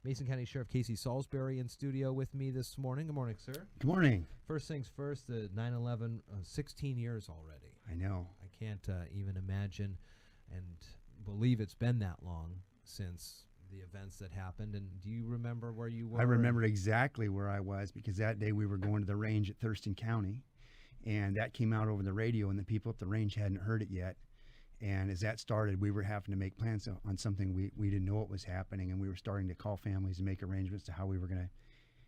Mason County Sheriff Casey Salisbury in studio with me this morning. Good morning, sir. Good morning. First things first, the 9/11, 16 years already. I know. I can't even imagine and believe it's been that long since the events that happened. And do you remember where you were? I remember exactly where I was, because that day we were going to the range at Thurston County, and that came out over the radio, and the people at the range hadn't heard it yet. And as that started, we were having to make plans on something we didn't know what was happening, and we were starting to call families and make arrangements to how we were going to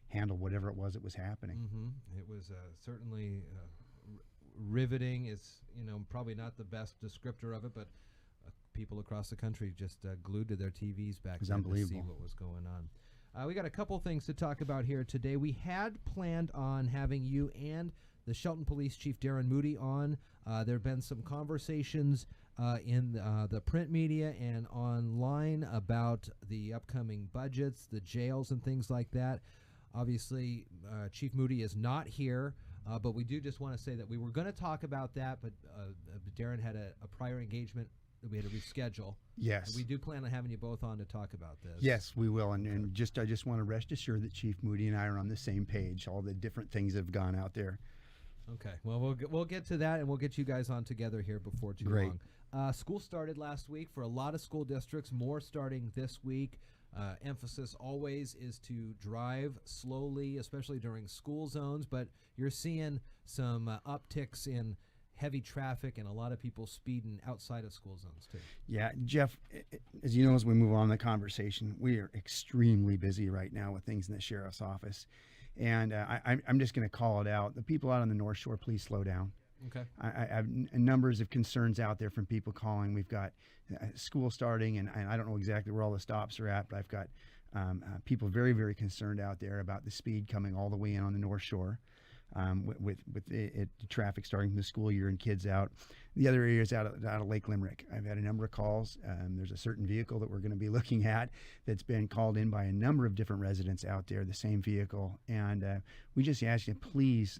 handle whatever it was that was happening. Mm-hmm. It was certainly riveting. It's probably not the best descriptor of it, but people across the country just glued to their TVs back then to see what was going on. We got a couple things to talk about here today. We had planned on having you and the Shelton Police Chief Darren Moody on. There have been some conversations in the print media and online about the upcoming budgets, the jails, and things like that. Obviously, Chief Moody is not here, but we do just want to say that we were going to talk about that, but Darren had a prior engagement that we had to reschedule. Yes. We do plan on having you both on to talk about this. Yes, we will. And I just want to rest assured that Chief Moody and I are on the same page, all the different things that have gone out there. Okay. Well, we'll get to that, and we'll get you guys on together here before too long. School started last week for a lot of school districts, more starting this week. Emphasis always is to drive slowly, especially during school zones, but you're seeing some upticks in heavy traffic and a lot of people speeding outside of school zones too. Yeah, Jeff, as you know, as we move on in the conversation, we are extremely busy right now with things in the sheriff's office. And I'm just going to call it out. The people out on the North Shore, please slow down. Okay. I have numbers of concerns out there from people calling. We've got school starting, and I don't know exactly where all the stops are at, but I've got people very, very concerned out there about the speed coming all the way in on the North Shore. With the traffic starting from the school year and kids out. The other areas out of Lake Limerick. I've had a number of calls. There's a certain vehicle that we're going to be looking at that's been called in by a number of different residents out there, the same vehicle. And we just ask you, please,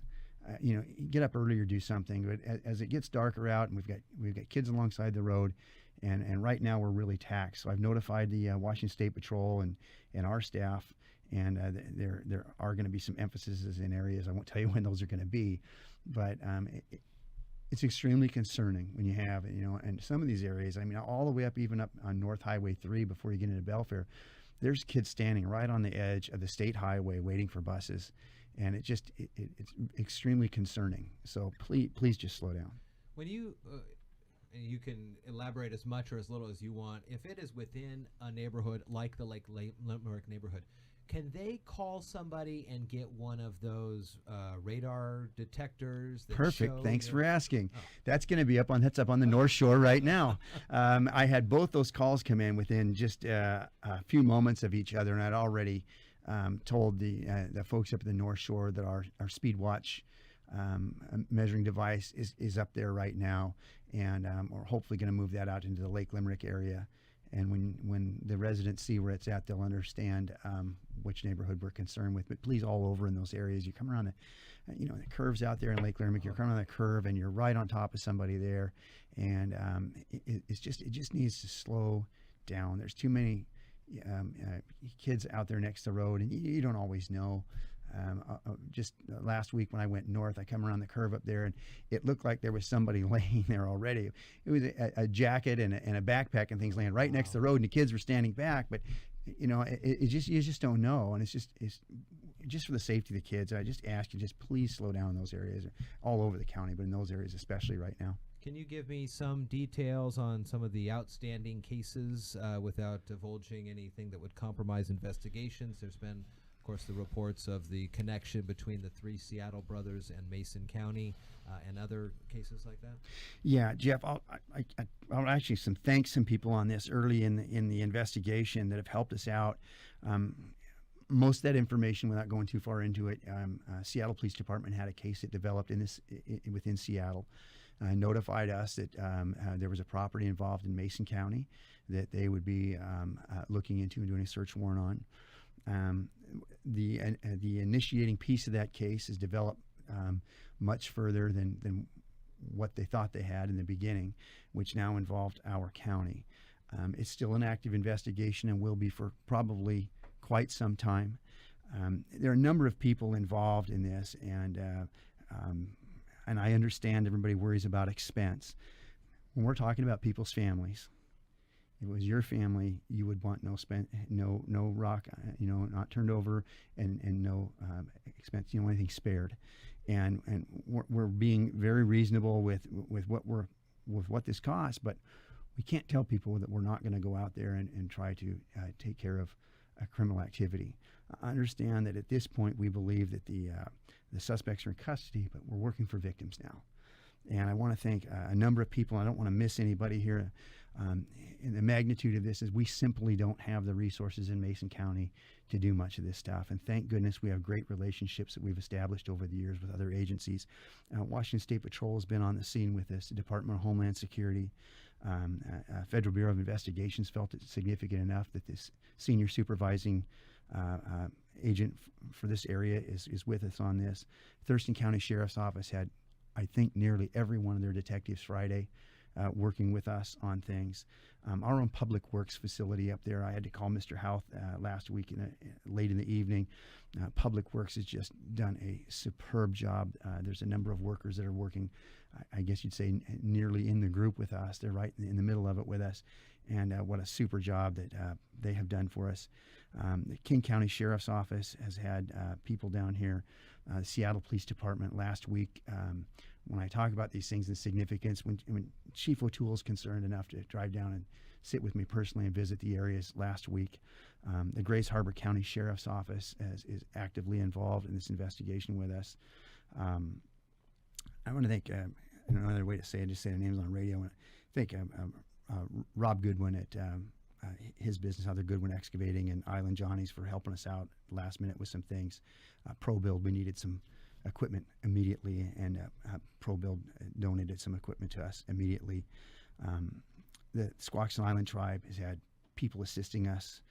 get up earlier, do something. But as it gets darker out, and we've got kids alongside the road, and right now we're really taxed. So I've notified the Washington State Patrol and our staff, and there are going to be some emphases in areas. I won't tell you when those are going to be, but it's extremely concerning when you have, and some of these areas, all the way up, even up on North Highway 3 before you get into Belfair, there's kids standing right on the edge of the state highway waiting for buses, and it's extremely concerning. So please just slow down. When you you can elaborate as much or as little as you want. If it is within a neighborhood like the Lake Limerick neighborhood, can they call somebody and get one of those radar detectors? Perfect. Thanks for asking. Oh. That's going to be up on the North Shore right now. I had both those calls come in within just a few moments of each other, and I'd already told the folks up at the North Shore that our Speed Watch measuring device is up there right now, and we're hopefully going to move that out into the Lake Limerick area. And when the residents see where it's at, they'll understand which neighborhood we're concerned with. But please, all over in those areas, you come around the curves out there in Lake Limerick, you're coming on the curve and you're right on top of somebody there, and it just needs to slow down. There's too many kids out there next to the road, and you don't always know. Just last week when I went north, I come around the curve up there, and it looked like there was somebody laying there already. It was a jacket and a backpack and things laying right next to the road, and the kids were standing back. But you just don't know, and it's just for the safety of the kids. I just ask you, just please slow down in those areas, all over the county, but in those areas especially right now. Can you give me some details on some of the outstanding cases without divulging anything that would compromise investigations? There's been, of course, the reports of the connection between the 3 Seattle brothers and Mason County and other cases like that. Yeah, Jeff, I'll actually thank some people on this early in the investigation that have helped us out. Most of that information, without going too far into it, Seattle Police Department had a case that developed within Seattle, notified us that there was a property involved in Mason County that they would be looking into and doing a search warrant on. The initiating piece of that case is developed much further than what they thought they had in the beginning, which now involved our county. It's still an active investigation and will be for probably quite some time. There are a number of people involved in this, and I understand everybody worries about expense. When we're talking about people's families, if it was your family, you would want no rock, not turned over, and no expense, anything spared. And we're being very reasonable with what this costs, but we can't tell people that we're not going to go out there and try to take care of criminal activity. I understand that at this point we believe that the suspects are in custody, but we're working for victims now. And I want to thank a number of people. I don't want to miss anybody here. And the magnitude of this is we simply don't have the resources in Mason County to do much of this stuff. And thank goodness we have great relationships that we've established over the years with other agencies. Washington State Patrol has been on the scene with this. The Department of Homeland Security, Federal Bureau of Investigations felt it significant enough that this senior supervising agent for this area is with us on this. Thurston County Sheriff's Office had, I think, nearly every one of their detectives Friday working with us on things. Our own public works facility up there, I had to call Mr. Houth last week late in the evening. Public works has just done a superb job. There's a number of workers that are working, I guess you'd say, nearly in the group with us. They're right in the middle of it with us. And what a super job that they have done for us. The King County Sheriff's Office has had people down here. The Seattle Police Department last week, when I talk about these things, the significance, when Chief O'Toole is concerned enough to drive down and sit with me personally and visit the areas last week, the Grays Harbor County Sheriff's Office is actively involved in this investigation with us. I want to thank, another way to say it, just say the names on radio, I thank Rob Goodwin at his business, Other Goodwin Excavating, and Island Johnny's for helping us out last minute with some things. ProBuild, we needed some equipment immediately, and ProBuild donated some equipment to us immediately. The Squaxin Island tribe has had people assisting us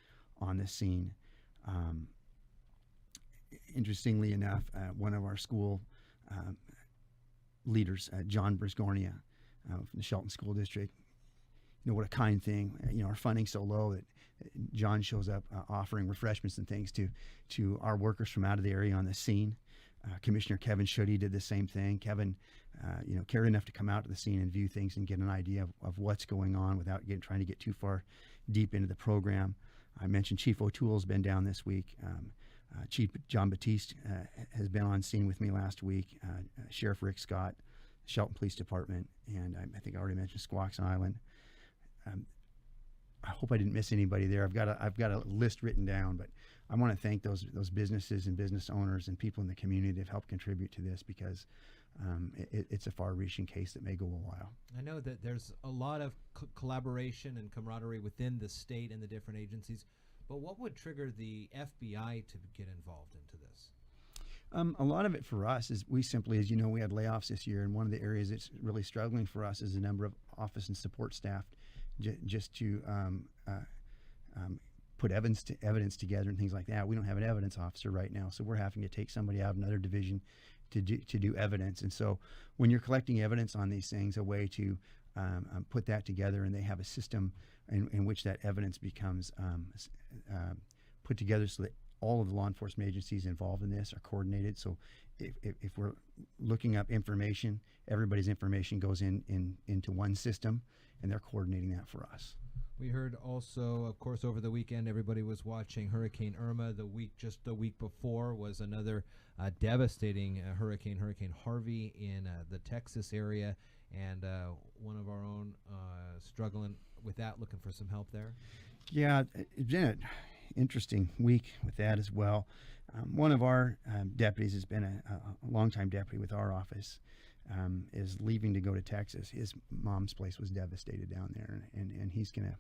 on this scene. Interestingly enough, one of our school leaders, John Brisgornia from the Shelton School District, what a kind thing. Our funding's so low that John shows up offering refreshments and things to our workers from out of the area on the scene. Commissioner Kevin Schutte did the same thing. Kevin, cared enough to come out to the scene and view things and get an idea of what's going on without trying to get too far deep into the program. I mentioned Chief O'Toole's been down this week. Chief John Batiste has been on scene with me last week. Sheriff Rick Scott, Shelton Police Department, and I think I already mentioned Squaxin Island. I hope I didn't miss anybody there. I've got a list written down, but I want to thank those businesses and business owners and people in the community that have helped contribute to this, because it's a far-reaching case that may go a while. I know that there's a lot of collaboration and camaraderie within the state and the different agencies, but what would trigger the FBI to get involved into this? A lot of it for us is we simply, as you know, we had layoffs this year, and one of the areas that's really struggling for us is the number of office and support staff just to put evidence together and things like that. We don't have an evidence officer right now, so we're having to take somebody out of another division to do evidence. And so when you're collecting evidence on these things, a way to put that together, and they have a system in which that evidence becomes put together so that all of the law enforcement agencies involved in this are coordinated. So if we're looking up information, everybody's information goes into one system, and they're coordinating that for us. We heard also, of course, over the weekend, everybody was watching Hurricane Irma. Just the week before was another devastating hurricane, Hurricane Harvey, in the Texas area, and one of our own struggling with that, looking for some help there. Yeah, it's been an interesting week with that as well. One of our deputies has been a longtime deputy with our office. Is leaving to go to Texas. His mom's place was devastated down there, and he's gonna,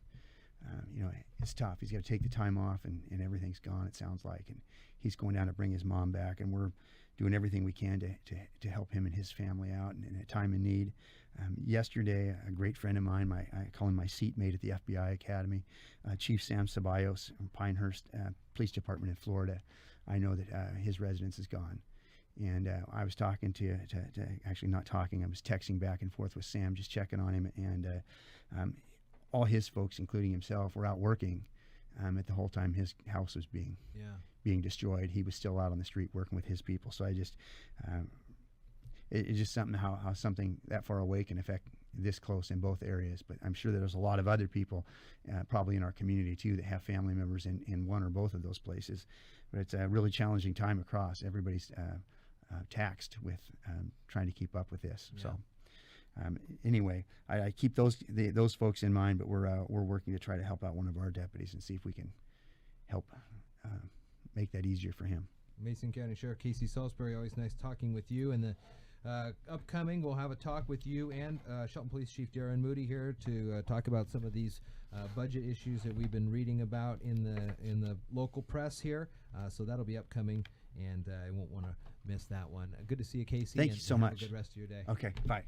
it's tough. He's got to take the time off, and everything's gone, it sounds like, and he's going down to bring his mom back, and we're doing everything we can to help him and his family out in a time of need. Yesterday, a great friend of mine, I call him my seatmate at the FBI Academy, Chief Sam Ceballos from Pinehurst Police Department in Florida. I know that his residence is gone. And I was talking actually not talking, I was texting back and forth with Sam, just checking on him. And all his folks, including himself, were out working At the whole time his house was being destroyed, he was still out on the street working with his people. So I just, it's just something how something that far away can affect this close in both areas. But I'm sure that there's a lot of other people probably in our community too that have family members in one or both of those places. But it's a really challenging time across. Everybody's taxed with trying to keep up with this. So anyway, I keep those folks in mind, but we're working to try to help out one of our deputies and see if we can help make that easier for him. Mason County Sheriff Casey Salisbury, always nice talking with you. And the upcoming, we'll have a talk with you and Shelton Police Chief Darrin Moody here to talk about some of these budget issues that we've been reading about in the local press here. So that'll be upcoming, and I won't want to miss that one. Good to see you, Casey. Thank you so much. Have a good rest of your day. Okay, bye.